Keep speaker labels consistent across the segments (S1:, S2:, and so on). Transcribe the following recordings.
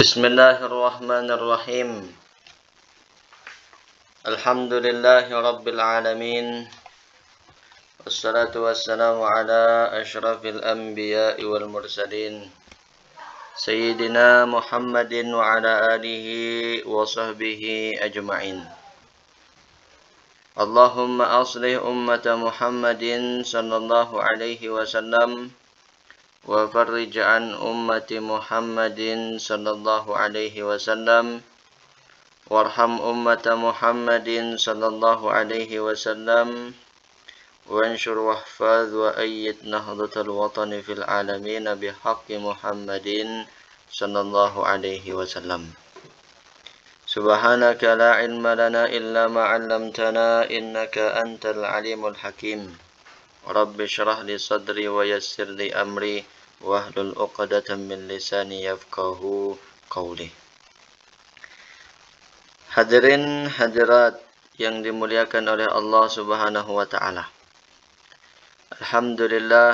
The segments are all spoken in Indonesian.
S1: Bismillahirrahmanirrahim. Alhamdulillahi rabbil alamin. Wassalatu wassalamu ala asyrafil anbiya'i wal mursalin Sayyidina Muhammadin wa ala alihi wa sahbihi ajma'in. Allahumma aslih ummata Muhammadin sallallahu alaihi wasallam wa farrij an ummati Muhammadin sallallahu alaihi wasallam warham ummata Muhammadin sallallahu alaihi wasallam wanshur wahfaz wa ayyid nahdatal watani fil alamin bihaqqi Muhammadin sallallahu alaihi wasallam. Subhanaka la ilma lana illa ma 'allamtana innaka antal alimul hakim. Rabbi syrah li sadri wa yassir li amri wahlul 'uqdatam min lisani yafqahu qawli. Hadirin hadirat yang dimuliakan oleh Allah Subhanahu wa taala. Alhamdulillah,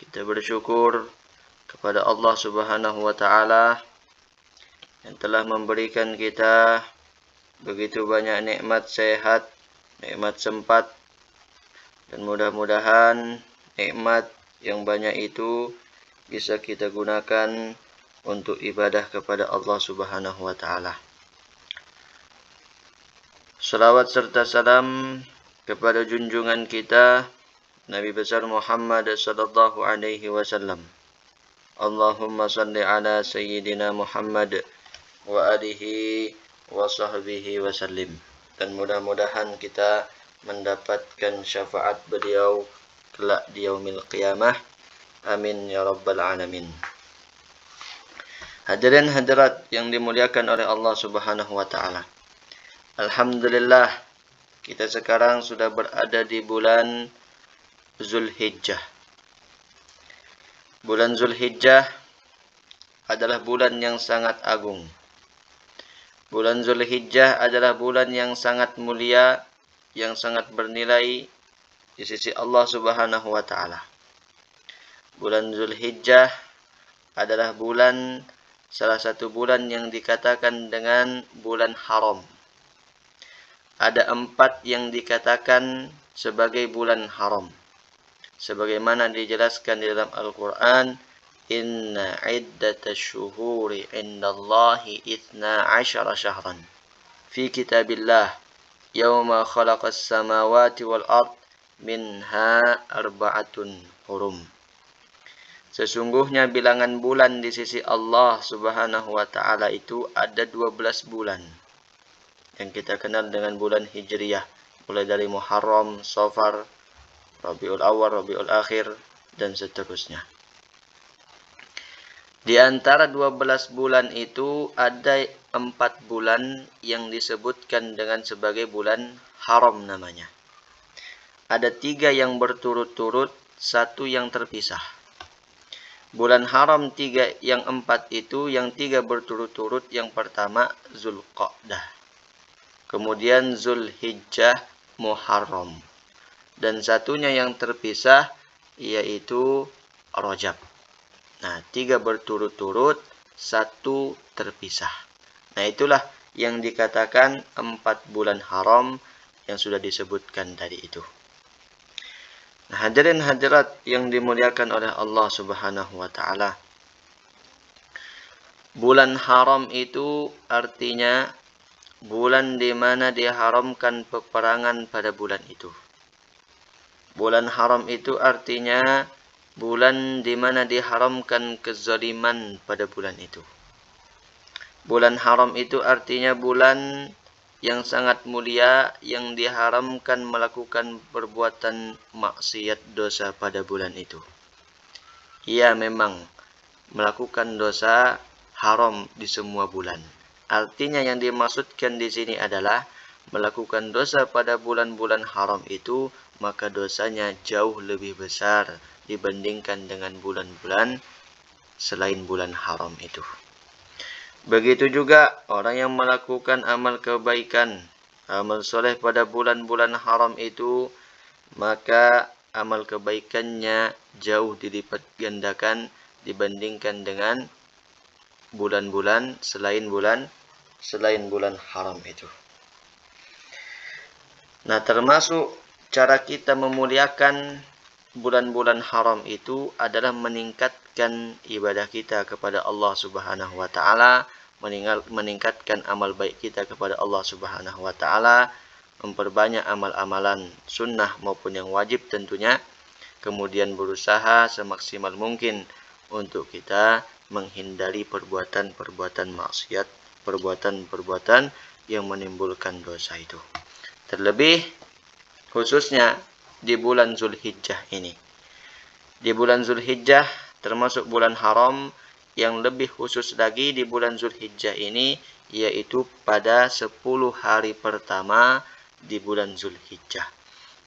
S1: kita bersyukur kepada Allah Subhanahu wa taala yang telah memberikan kita begitu banyak nikmat sehat, nikmat sempat, dan mudah-mudahan nikmat yang banyak itu bisa kita gunakan untuk ibadah kepada Allah Subhanahu wa taala. Salawat serta salam kepada junjungan kita Nabi besar Muhammad sallallahu alaihi wasallam. Allahumma salli ala sayyidina Muhammad wa alihi wa sahbihi wa sallim. Dan mudah-mudahan kita mendapatkan syafaat beliau kelak di yaumil qiyamah. Amin ya rabbal alamin. Hadirin hadirat yang dimuliakan oleh Allah Subhanahu wa taala. Alhamdulillah, kita sekarang sudah berada di bulan Zulhijjah. Bulan Zulhijjah adalah bulan yang sangat agung. Bulan Zulhijjah adalah bulan yang sangat mulia, yang sangat bernilai di sisi Allah Subhanahu wa taala. Bulan Zulhijjah adalah salah satu bulan yang dikatakan dengan bulan haram. Ada 4 yang dikatakan sebagai bulan haram. Sebagaimana dijelaskan di dalam Al-Quran, Inna iddatash syuhuri indallahi 12 syahran fi kitabillah Yawma khalaqas samawati wal ard minha arba'atun hurum. Sesungguhnya bilangan bulan di sisi Allah Subhanahu wa taala itu ada 12 bulan yang kita kenal dengan bulan Hijriyah, mulai dari Muharram, Safar, Rabiul Awal, Rabiul Akhir, dan seterusnya. Di antara 12 bulan itu ada 4 bulan yang disebutkan dengan sebagai bulan haram namanya. Ada 3 yang berturut-turut, 1 yang terpisah. Bulan haram 3 yang 4 itu, yang 3 berturut-turut, yang pertama Zulqa'dah, kemudian Zulhijjah, Muharram, dan satunya yang terpisah yaitu Rajab. Nah, 3 berturut-turut, 1 terpisah. Nah, itulah yang dikatakan 4 bulan haram yang sudah disebutkan tadi itu. Nah, hadirin hadirat yang dimuliakan oleh Allah Subhanahu wa taala. Bulan haram itu artinya bulan di mana diharamkan peperangan pada bulan itu. Bulan haram itu artinya bulan di mana diharamkan kezaliman pada bulan itu. Bulan haram itu artinya bulan yang sangat mulia, yang diharamkan melakukan perbuatan maksiat dosa pada bulan itu. Ia memang melakukan dosa haram di semua bulan. Artinya yang dimaksudkan di sini adalah melakukan dosa pada bulan-bulan haram itu, maka dosanya jauh lebih besar dibandingkan dengan bulan-bulan selain bulan haram itu. Begitu juga orang yang melakukan amal kebaikan, amal soleh pada bulan-bulan haram itu, maka amal kebaikannya jauh dilipat gandakan dibandingkan dengan bulan-bulan selain bulan haram itu. Nah, termasuk cara kita memuliakan bulan-bulan haram itu adalah meningkatkan ibadah kita kepada Allah Subhanahu wa taala, meningkatkan amal baik kita kepada Allah Subhanahu wa taala, memperbanyak amal-amalan sunnah maupun yang wajib tentunya, kemudian berusaha semaksimal mungkin untuk kita menghindari perbuatan-perbuatan maksiat, perbuatan-perbuatan yang menimbulkan dosa itu. Terlebih khususnya di bulan Zulhijjah ini. Di bulan Zulhijjah termasuk bulan haram, yang lebih khusus lagi di bulan Zulhijjah ini yaitu pada 10 hari pertama di bulan Zulhijjah.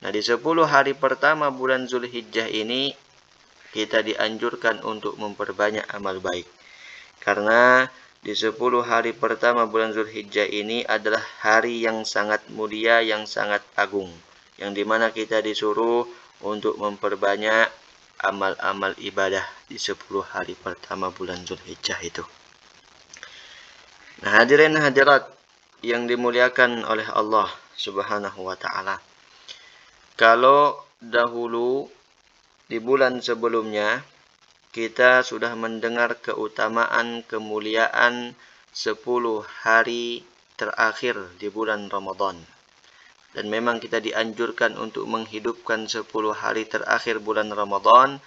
S1: Nah, di 10 hari pertama bulan Zulhijjah ini kita dianjurkan untuk memperbanyak amal baik. Karena di 10 hari pertama bulan Zulhijjah ini adalah hari yang sangat mulia, yang sangat agung, yang dimana kita disuruh untuk memperbanyak amal-amal ibadah di 10 hari pertama bulan Zulhijjah itu. Nah, hadirin hadirat yang dimuliakan oleh Allah Subhanahu wa taala. Kalau dahulu di bulan sebelumnya kita sudah mendengar keutamaan kemuliaan 10 hari terakhir di bulan Ramadan. Dan memang kita dianjurkan untuk menghidupkan 10 hari terakhir bulan Ramadan,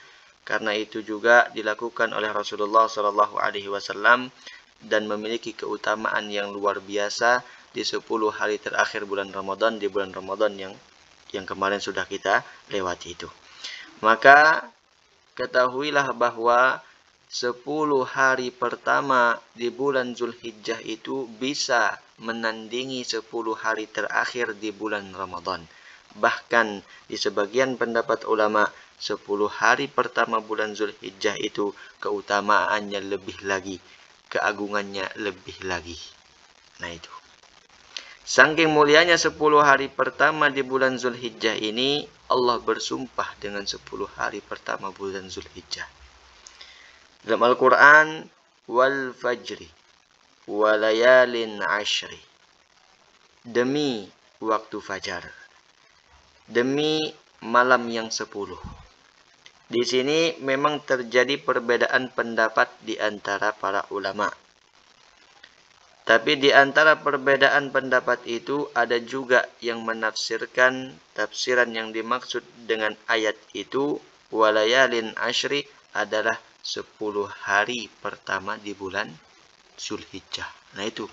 S1: karena itu juga dilakukan oleh Rasulullah SAW dan memiliki keutamaan yang luar biasa di 10 hari terakhir bulan Ramadan, di bulan Ramadan yang kemarin sudah kita lewati itu. Maka ketahuilah bahwa 10 hari pertama di bulan Zulhijjah itu bisa menandingi 10 hari terakhir di bulan Ramadan. Bahkan di sebagian pendapat ulama, 10 hari pertama bulan Zulhijjah itu keutamaannya lebih lagi, keagungannya lebih lagi. Nah itu. Saking mulianya 10 hari pertama di bulan Zulhijjah ini, Allah bersumpah dengan 10 hari pertama bulan Zulhijjah. Dalam Al-Quran, wal fajri wa layalin ashri, demi waktu fajar, demi malam yang 10. Di sini memang terjadi perbedaan pendapat di antara para ulama. Tapi di antara perbedaan pendapat itu ada juga yang menafsirkan tafsiran yang dimaksud dengan ayat itu walayalin ashri adalah 10 hari pertama di bulan Zulhijjah. Nah itu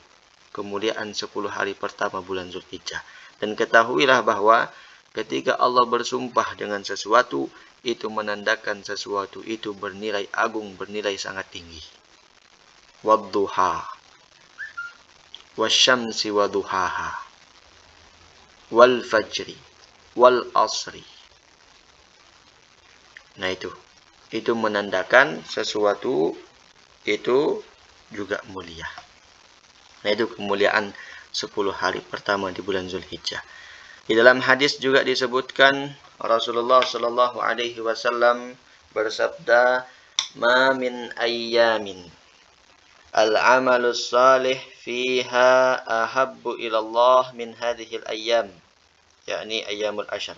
S1: kemuliaan 10 hari pertama bulan Zulhijjah. Dan ketahuilah bahwa ketika Allah bersumpah dengan sesuatu, itu menandakan sesuatu itu bernilai agung, bernilai sangat tinggi. Wadduha wasyamsi waduhaha wal fajri wal asri. Nah itu menandakan sesuatu itu juga mulia. Nah itu kemuliaan 10 hari pertama di bulan Zulhijjah. Di dalam hadis juga disebutkan Rasulullah sallallahu alaihi wasallam bersabda, "Ma min ayyamin al-amalus salih fiha ahabbu ilallah min hadhil ayyam," yakni ayyamul ashar.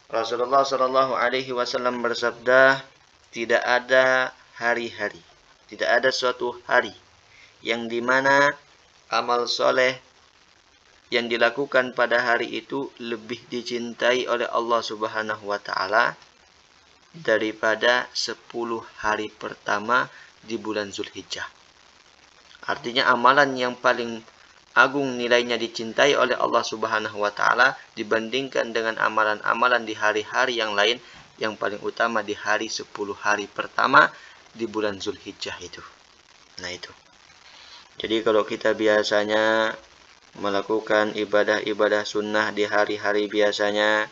S1: Rasulullah sallallahu alaihi wasallam bersabda, tidak ada hari-hari, tidak ada suatu hari yang dimana amal soleh yang dilakukan pada hari itu lebih dicintai oleh Allah Subhanahu wa taala daripada 10 hari pertama di bulan Zulhijjah. Artinya amalan yang paling agung nilainya dicintai oleh Allah Subhanahu wa taala dibandingkan dengan amalan-amalan di hari-hari yang lain, yang paling utama di hari 10 hari pertama di bulan Zulhijjah itu. Nah itu. Jadi kalau kita biasanya melakukan ibadah-ibadah sunnah di hari-hari biasanya,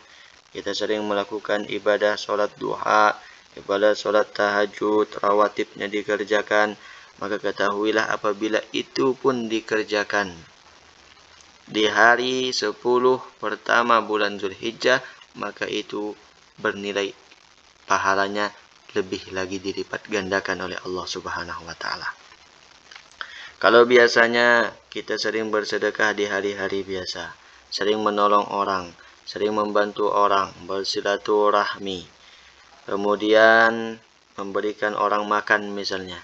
S1: kita sering melakukan ibadah sholat duha, ibadah sholat tahajud, rawatibnya dikerjakan, maka ketahuilah apabila itu pun dikerjakan di hari 10 pertama bulan Zulhijjah, maka itu bernilai pahalanya lebih lagi dilipat gandakan oleh Allah Subhanahu wa taala. Kalau biasanya kita sering bersedekah di hari-hari biasa, sering menolong orang, sering membantu orang, bersilaturahmi, kemudian memberikan orang makan misalnya.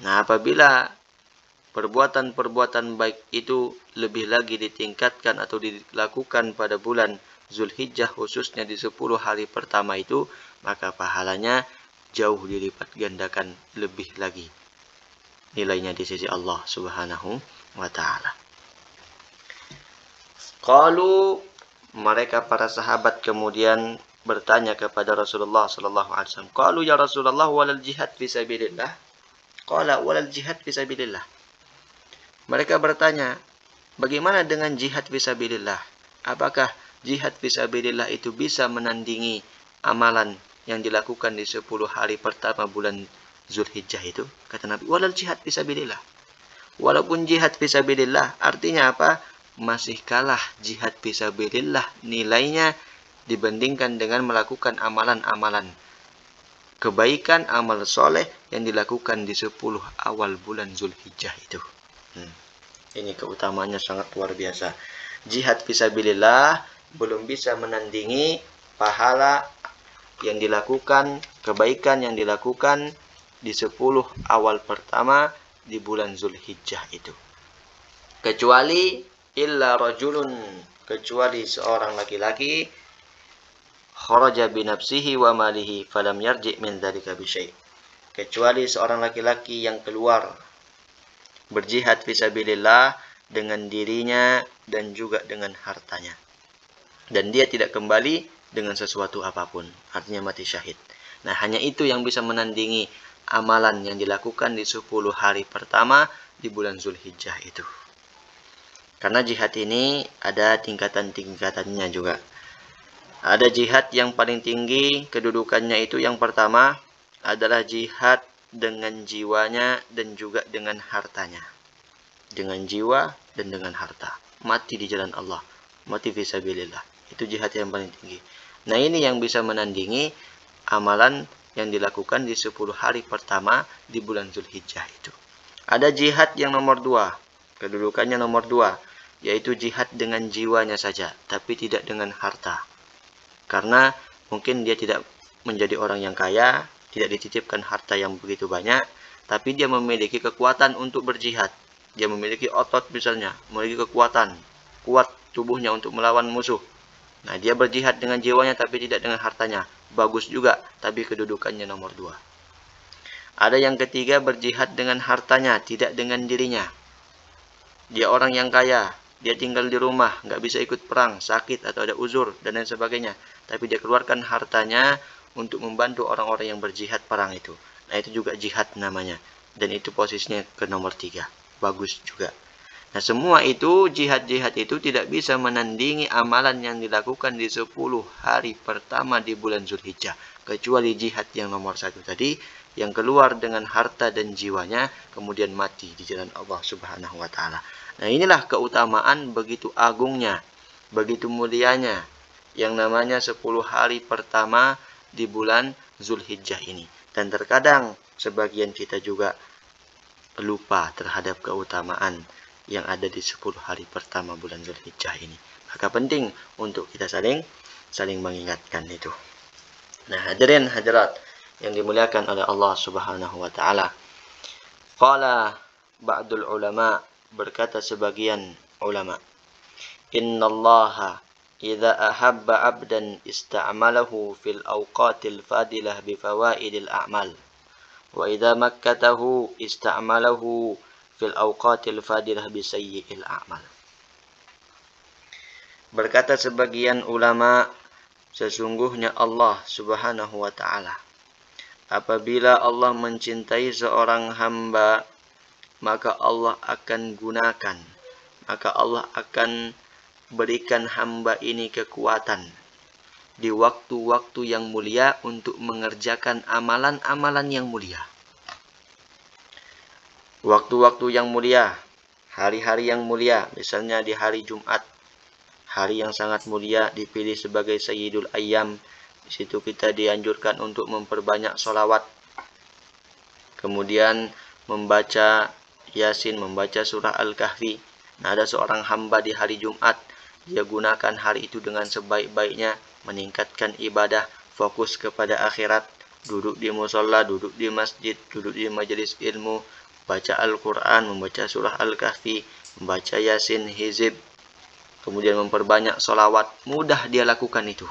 S1: Nah, apabila perbuatan-perbuatan baik itu lebih lagi ditingkatkan atau dilakukan pada bulan Zulhijjah, khususnya di 10 hari pertama itu, maka pahalanya jauh dilipat gandakan lebih lagi nilainya di sisi Allah Subhanahu wa taala. Qalu, mereka para sahabat kemudian bertanya kepada Rasulullah sallallahu alaihi wasallam, qalu ya Rasulullah walal jihad fi sabilillah? Qala walal jihad fi sabilillah. Mereka bertanya, bagaimana dengan jihad fi sabilillah? Apakah jihad fi sabilillah itu bisa menandingi amalan yang dilakukan di 10 hari pertama bulan Zulhijjah itu? Kata Nabi, walal jihad fi sabilillah. Walaupun jihad fi sabilillah, artinya apa? Masih kalah jihad fi sabilillah nilainya dibandingkan dengan melakukan amalan-amalan kebaikan, amal soleh yang dilakukan di 10 awal bulan Zulhijjah itu. Ini keutamaannya sangat luar biasa. Jihad fi sabilillah belum bisa menandingi pahala yang dilakukan, kebaikan yang dilakukan di 10 awal pertama di bulan Zulhijjah itu. Kecuali illa rajulun, kecuali seorang laki-laki kharaja bi nafsihi wa malihi falam yarji' min dzalika bi syai'. Kecuali seorang laki-laki yang keluar berjihad fisabilillah dengan dirinya dan juga dengan hartanya, dan dia tidak kembali dengan sesuatu apapun, artinya mati syahid. Nah, hanya itu yang bisa menandingi amalan yang dilakukan di 10 hari pertama di bulan Zulhijjah itu. Karena jihad ini ada tingkatan-tingkatannya juga. Ada jihad yang paling tinggi kedudukannya itu, yang pertama adalah jihad dengan jiwanya dan juga dengan hartanya. Dengan jiwa dan dengan harta. Mati di jalan Allah. Mati fisabilillah. Itu jihad yang paling tinggi. Nah, ini yang bisa menandingi amalan yang dilakukan di 10 hari pertama di bulan Zulhijjah itu. Ada jihad yang nomor 2. Kedudukannya nomor 2. Yaitu jihad dengan jiwanya saja. Tapi tidak dengan harta. Karena mungkin dia tidak menjadi orang yang kaya, tidak dititipkan harta yang begitu banyak, tapi dia memiliki kekuatan untuk berjihad. Dia memiliki otot misalnya, memiliki kekuatan, kuat tubuhnya untuk melawan musuh. Nah, dia berjihad dengan jiwanya tapi tidak dengan hartanya. Bagus juga, tapi kedudukannya nomor 2. Ada yang ketiga, berjihad dengan hartanya, tidak dengan dirinya. Dia orang yang kaya, dia tinggal di rumah, nggak bisa ikut perang, sakit atau ada uzur, dan lain sebagainya. Tapi dia keluarkan hartanya untuk membantu orang-orang yang berjihad perang itu. Nah, itu juga jihad namanya. Dan itu posisinya ke nomor 3. Bagus juga. Nah, semua itu, jihad-jihad itu tidak bisa menandingi amalan yang dilakukan di 10 hari pertama di bulan Zulhijjah. Kecuali jihad yang nomor 1 tadi, yang keluar dengan harta dan jiwanya, kemudian mati di jalan Allah Subhanahu wa ta'ala. Nah, inilah keutamaan begitu agungnya, begitu mulianya, yang namanya 10 hari pertama di bulan Zulhijjah ini. Dan terkadang sebagian kita juga lupa terhadap keutamaan yang ada di 10 hari pertama bulan Zulhijjah ini. Maka penting untuk kita saling mengingatkan itu. Nah, hadirin hadirat yang dimuliakan oleh Allah Subhanahu wa ta'ala. Qala ba'dul ulama, berkata sebagian ulama, innallaha idza ahabba 'abdan ista'malahu fil awqatil fadilah bi fawaidil a'mal, wa idza makkatahu ista'malahu fil awqatil fadilah bi sayyi'il a'mal. Berkata sebagian ulama, sesungguhnya Allah Subhanahu wa ta'ala, apabila Allah mencintai seorang hamba, maka Allah akan gunakan, maka Allah akan berikan hamba ini kekuatan di waktu-waktu yang mulia untuk mengerjakan amalan-amalan yang mulia. Waktu-waktu yang mulia, hari-hari yang mulia, misalnya di hari Jumat, hari yang sangat mulia, dipilih sebagai Sayyidul Ayyam, Di situ kita dianjurkan untuk memperbanyak sholawat. Kemudian membaca Yasin, membaca surah Al-Kahfi. Nah, ada seorang hamba di hari Jumat, dia gunakan hari itu dengan sebaik-baiknya, meningkatkan ibadah, fokus kepada akhirat, duduk di musola, duduk di masjid, duduk di majelis ilmu, baca Al-Quran, membaca surah Al-Kahfi, membaca Yasin, hizib, kemudian memperbanyak sholawat. Mudah dia lakukan itu.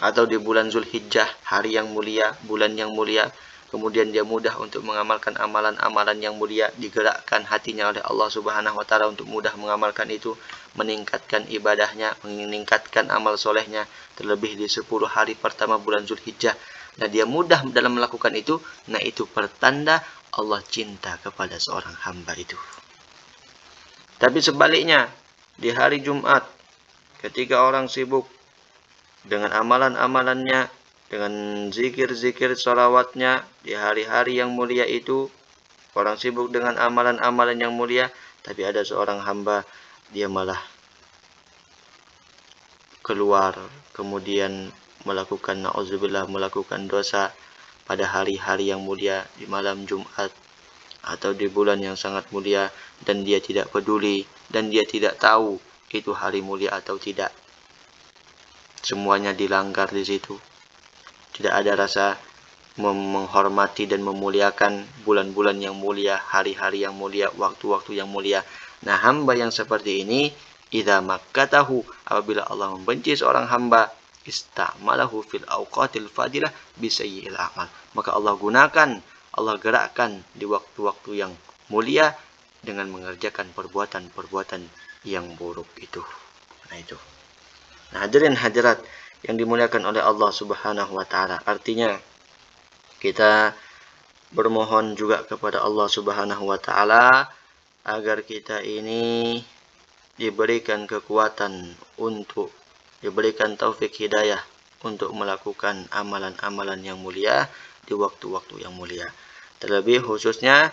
S1: Atau di bulan Zulhijjah, hari yang mulia, bulan yang mulia, kemudian dia mudah untuk mengamalkan amalan-amalan yang mulia, digerakkan hatinya oleh Allah Subhanahu wa taala untuk mudah mengamalkan itu, meningkatkan ibadahnya, meningkatkan amal solehnya, terlebih di 10 hari pertama bulan Zulhijjah. Nah, dia mudah dalam melakukan itu. Nah, itu pertanda Allah cinta kepada seorang hamba itu. Tapi sebaliknya, di hari Jumat, ketika orang sibuk dengan amalan-amalannya, dengan zikir-zikir sholawatnya, di hari-hari yang mulia itu, orang sibuk dengan amalan-amalan yang mulia, tapi ada seorang hamba, dia malah keluar, kemudian melakukan na'udzubillah, melakukan dosa pada hari-hari yang mulia, di malam Jumat, atau di bulan yang sangat mulia, dan dia tidak peduli, dan dia tidak tahu itu hari mulia atau tidak. Semuanya dilanggar di situ. Tidak ada rasa menghormati dan memuliakan bulan-bulan yang mulia, hari-hari yang mulia, waktu-waktu yang mulia. Nah, hamba yang seperti ini, idza makkatahu, apabila Allah membenci seorang hamba, ista'malahu fil awqatil fadilah bisayyi'il a'mal. Maka Allah gunakan, Allah gerakkan di waktu-waktu yang mulia dengan mengerjakan perbuatan-perbuatan yang buruk itu. Nah, itu. Nah, hadirin hadirat yang dimuliakan oleh Allah Subhanahu wa taala. Artinya kita bermohon juga kepada Allah Subhanahu wa taala agar kita ini diberikan kekuatan untuk diberikan taufik hidayah untuk melakukan amalan-amalan yang mulia di waktu-waktu yang mulia. Terlebih khususnya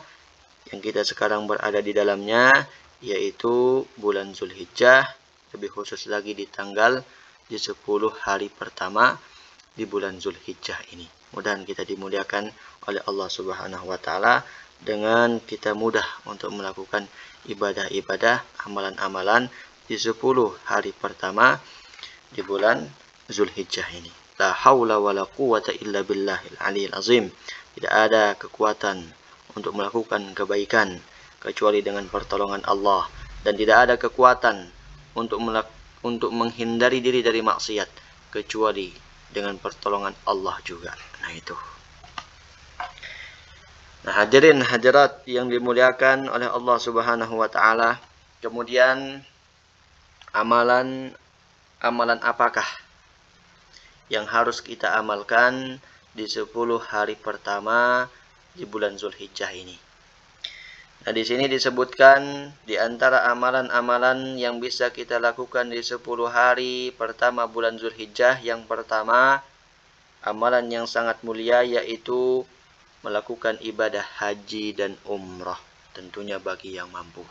S1: yang kita sekarang berada di dalamnya, yaitu bulan Zulhijjah, lebih khusus lagi di 10 hari pertama di bulan Zulhijjah ini. Mudah-mudahan kita dimuliakan oleh Allah Subhanahu wa taala dengan kita mudah untuk melakukan ibadah-ibadah, amalan-amalan di 10 hari pertama di bulan Zulhijjah ini. La haula wala quwata illa billahil aliyil azim. Tidak ada kekuatan untuk melakukan kebaikan kecuali dengan pertolongan Allah, dan tidak ada kekuatan untuk menghindari diri dari maksiat kecuali dengan pertolongan Allah juga. Nah, itu. Nah, hadirin hadirat yang dimuliakan oleh Allah Subhanahu wa taala, kemudian amalan apakah yang harus kita amalkan di 10 hari pertama di bulan Zulhijjah ini? Nah, di sini disebutkan di antara amalan-amalan yang bisa kita lakukan di 10 hari pertama bulan Zulhijjah, yang pertama, amalan yang sangat mulia, yaitu melakukan ibadah haji dan umrah, tentunya bagi yang mampu.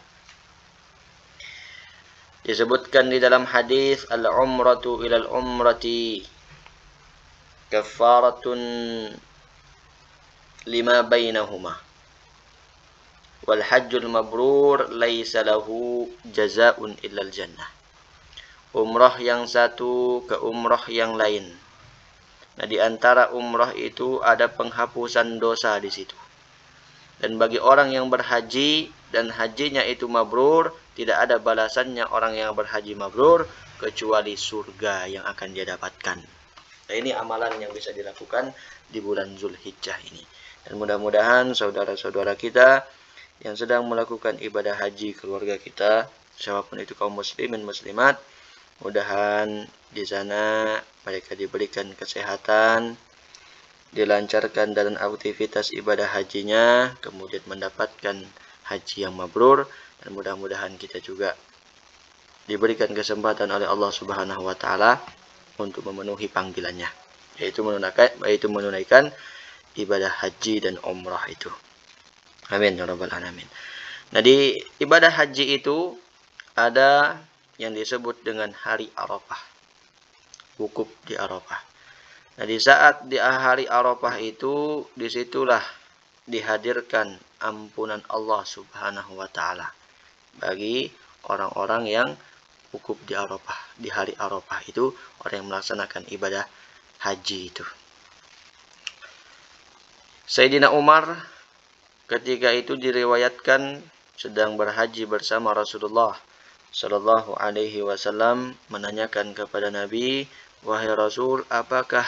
S1: Disebutkan di dalam hadis, al-umratu ilal umrati kafaratun lima bainahuma wal hajjul mabrur laisa lahu jazaa'un illal jannah. Umrah yang satu ke umrah yang lain. Nah, di antara umrah itu ada penghapusan dosa di situ. Dan bagi orang yang berhaji dan hajinya itu mabrur, tidak ada balasannya orang yang berhaji mabrur kecuali surga yang akan dia dapatkan. Nah, ini amalan yang bisa dilakukan di bulan Zulhijjah ini. Dan mudah-mudahan saudara-saudara kita yang sedang melakukan ibadah haji, keluarga kita, siapapun itu kaum muslimin muslimat, mudahan di sana mereka diberikan kesehatan, dilancarkan dalam aktivitas ibadah hajinya, kemudian mendapatkan haji yang mabrur, dan mudah-mudahan kita juga diberikan kesempatan oleh Allah Subhanahu wa taala untuk memenuhi panggilannya, yaitu menunaikan ibadah haji dan umrah itu. Amin ya rabbal alamin. Nah, di ibadah haji itu ada yang disebut dengan hari Arafah, wukuf di Arafah. Nah, di saat di hari Arafah itu, disitulah dihadirkan ampunan Allah Subhanahu wa Ta'ala bagi orang-orang yang wukuf di Arafah. Di hari Arafah itu orang yang melaksanakan ibadah haji itu. Sayyidina Umar ketika itu diriwayatkan sedang berhaji bersama Rasulullah Shallallahu Alaihi Wasallam, menanyakan kepada Nabi, wahai Rasul, apakah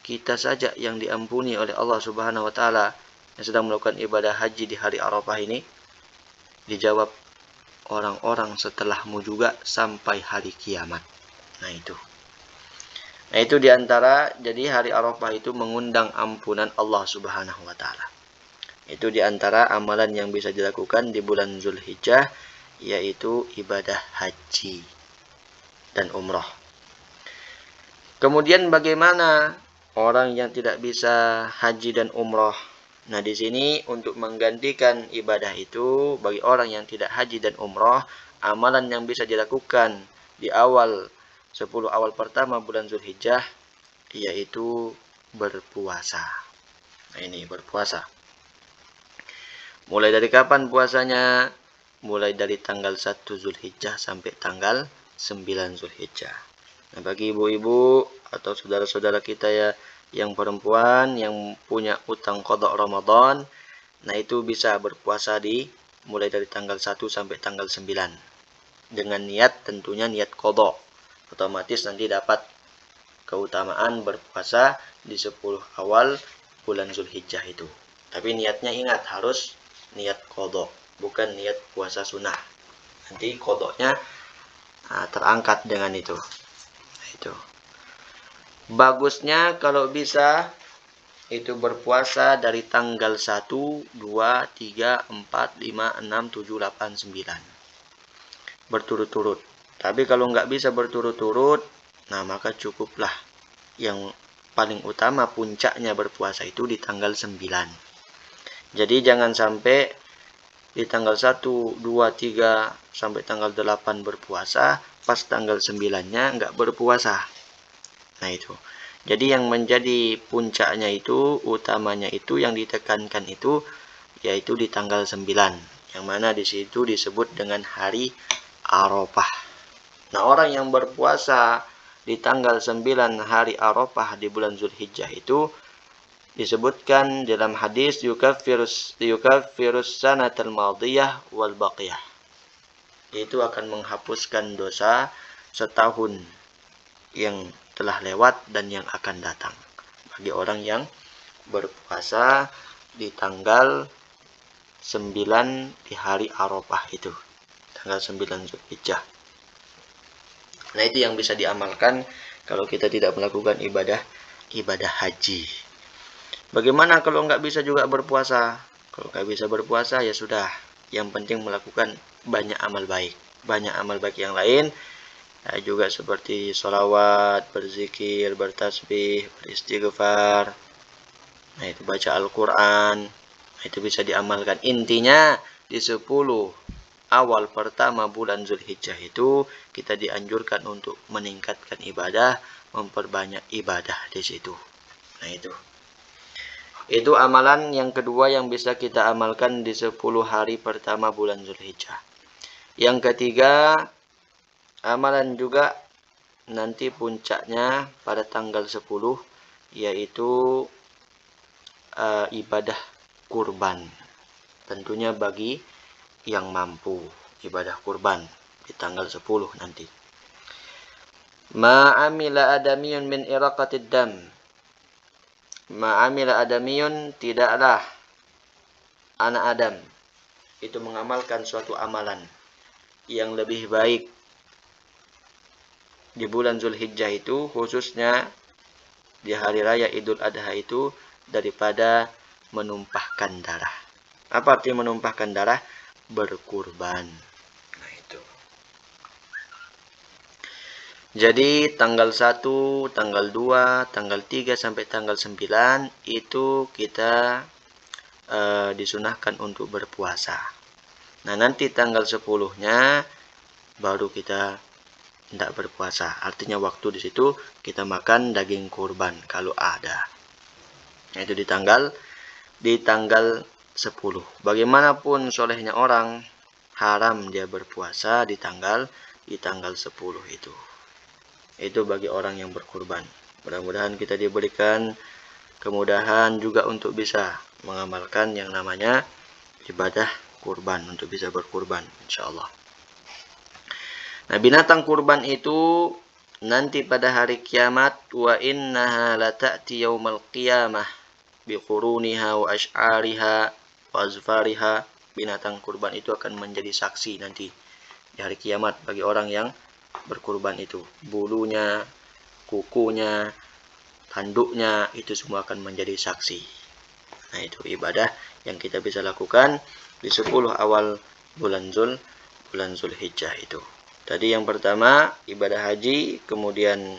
S1: kita saja yang diampuni oleh Allah Subhanahu Wa Taala yang sedang melakukan ibadah haji di hari Arafah ini? Dijawab, orang-orang setelahmu juga sampai hari kiamat. Nah itu diantara, jadi hari Arafah itu mengundang ampunan Allah Subhanahu Wa Taala. Itu diantara amalan yang bisa dilakukan di bulan Zulhijjah, yaitu ibadah haji dan umrah. Kemudian bagaimana orang yang tidak bisa haji dan umrah? Nah, di sini untuk menggantikan ibadah itu bagi orang yang tidak haji dan umrah, amalan yang bisa dilakukan di awal 10 awal pertama bulan Zulhijjah yaitu berpuasa. Nah, ini berpuasa. Mulai dari kapan puasanya? Mulai dari tanggal 1 Zulhijjah sampai tanggal 9 Zulhijjah. Nah, bagi ibu-ibu atau saudara-saudara kita ya yang perempuan yang punya utang qada Ramadan, nah itu bisa berpuasa mulai dari tanggal 1 sampai tanggal 9. Dengan niat, tentunya niat qada. Otomatis nanti dapat keutamaan berpuasa di 10 awal bulan Zulhijjah itu. Tapi niatnya ingat harus niat qada, bukan niat puasa sunnah. Nanti qadanya terangkat dengan itu. Itu. Bagusnya kalau bisa itu berpuasa dari tanggal 1, 2, 3, 4, 5, 6, 7, 8, 9. Berturut-turut. Tapi kalau nggak bisa berturut-turut, nah maka cukuplah yang paling utama puncaknya berpuasa itu di tanggal 9. Jadi jangan sampai di tanggal 1, 2, 3 sampai tanggal 8 berpuasa, pas tanggal 9-nya nggak berpuasa. Nah itu. Jadi yang menjadi puncaknya itu, utamanya itu yang ditekankan itu yaitu di tanggal 9, yang mana di situ disebut dengan hari Arafah. Nah, orang yang berpuasa di tanggal 9 hari Arafah di bulan Zulhijjah itu disebutkan dalam hadis yukaffirus sanatal madiyah wal baqiyah. Itu akan menghapuskan dosa setahun yang telah lewat dan yang akan datang bagi orang yang berpuasa di tanggal 9 di hari Arafah itu, tanggal 9 Zulhijjah. Nah, itu yang bisa diamalkan kalau kita tidak melakukan ibadah haji. Bagaimana kalau nggak bisa juga berpuasa? Kalau nggak bisa berpuasa ya sudah. Yang penting melakukan banyak amal baik. Banyak amal baik yang lain. Nah, juga seperti sholawat, berzikir, bertasbih, beristighfar. Nah, itu baca Al-Quran. Nah, itu bisa diamalkan. Intinya di 10 awal pertama bulan Zulhijjah itu kita dianjurkan untuk meningkatkan ibadah, memperbanyak ibadah di situ. Nah, itu amalan yang kedua yang bisa kita amalkan di 10 hari pertama bulan Zulhijjah. Yang ketiga, amalan juga nanti puncaknya pada tanggal 10 yaitu ibadah kurban. Tentunya bagi yang mampu ibadah kurban di tanggal 10 nanti. Ma'amila adamiyun min iraqatid dam. Ma'amila adamiyun, tidaklah anak Adam itu mengamalkan suatu amalan yang lebih baik di bulan Zulhijjah itu, khususnya di hari raya Idul Adha itu, daripada menumpahkan darah. Apa arti menumpahkan darah? Berkurban. Nah, itu. Jadi tanggal 1, tanggal 2, tanggal 3 sampai tanggal 9 itu kita disunahkan untuk berpuasa. Nah, nanti tanggal 10-nya baru kita tidak berpuasa. Artinya waktu di situ kita makan daging kurban kalau ada. Itu di tanggal 10. Bagaimanapun solehnya orang, haram dia berpuasa di tanggal 10 itu. Itu bagi orang yang berkurban. Mudah-mudahan kita diberikan kemudahan juga untuk bisa mengamalkan yang namanya ibadah kurban, untuk bisa berkurban insyaallah. Nah, binatang kurban itu nanti pada hari kiamat, wa innaha lata'ti yaumal qiyamah biquruniha wa ash'ariha wa azfariha. Binatang kurban itu akan menjadi saksi nanti di hari kiamat bagi orang yang berkurban itu. Bulunya, kukunya, tanduknya itu semua akan menjadi saksi. Nah, itu ibadah yang kita bisa lakukan di 10 awal bulan Zulhijjah itu. Tadi yang pertama ibadah haji, kemudian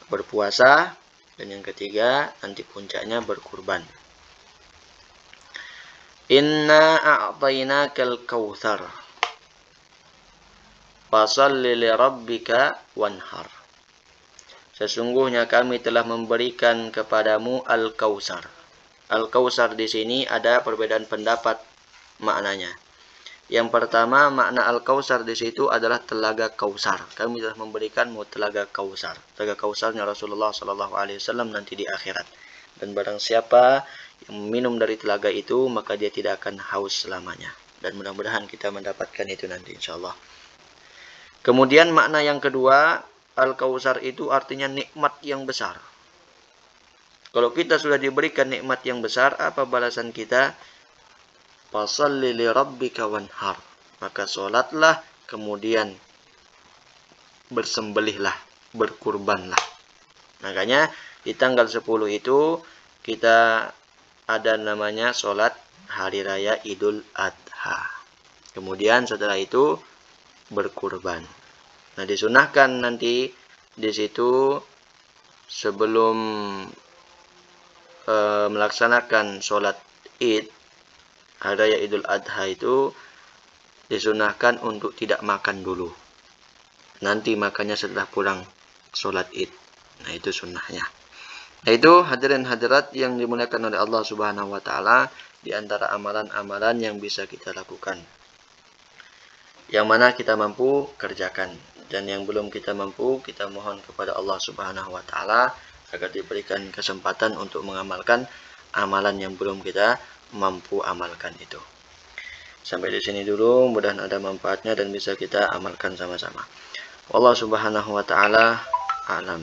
S1: berpuasa, dan yang ketiga nanti puncaknya berkurban. Inna a'tainakal kautsar fashalli li rabbika wanhar. Sesungguhnya kami telah memberikan kepadamu al-kautsar. Al-kautsar di sini ada perbedaan pendapat maknanya. Yang pertama, makna al-kautsar di situ adalah telaga Kautsar. Kami telah memberikanmu telaga Kautsar. Telaga Kautsarnya Rasulullah SAW nanti di akhirat. Dan barang siapa yang minum dari telaga itu, maka dia tidak akan haus selamanya. Dan mudah-mudahan kita mendapatkan itu nanti insyaallah. Kemudian makna yang kedua, al-kautsar itu artinya nikmat yang besar. Kalau kita sudah diberikan nikmat yang besar, apa balasan kita? Fashalli li rabbika wanhar. Maka sholatlah, kemudian bersembelihlah, berkurbanlah. Makanya di tanggal 10 itu kita ada namanya sholat hari raya Idul Adha. Kemudian setelah itu berkurban. Nah, disunahkan nanti di situ sebelum melaksanakan sholat Id, hari raya Idul Adha itu disunahkan untuk tidak makan dulu. Nanti makannya setelah pulang sholat Id. Nah, itu sunnahnya. Nah, itu hadirin hadirat yang dimuliakan oleh Allah Subhanahu wa taala, di antara amalan-amalan yang bisa kita lakukan. Yang mana kita mampu kerjakan, dan yang belum kita mampu, kita mohon kepada Allah Subhanahu wa taala agar diberikan kesempatan untuk mengamalkan amalan yang belum kita mampu amalkan itu. Sampai di sini dulu, mudah-mudahan ada manfaatnya dan bisa kita amalkan sama-sama. Allah Subhanahu wa taala alam.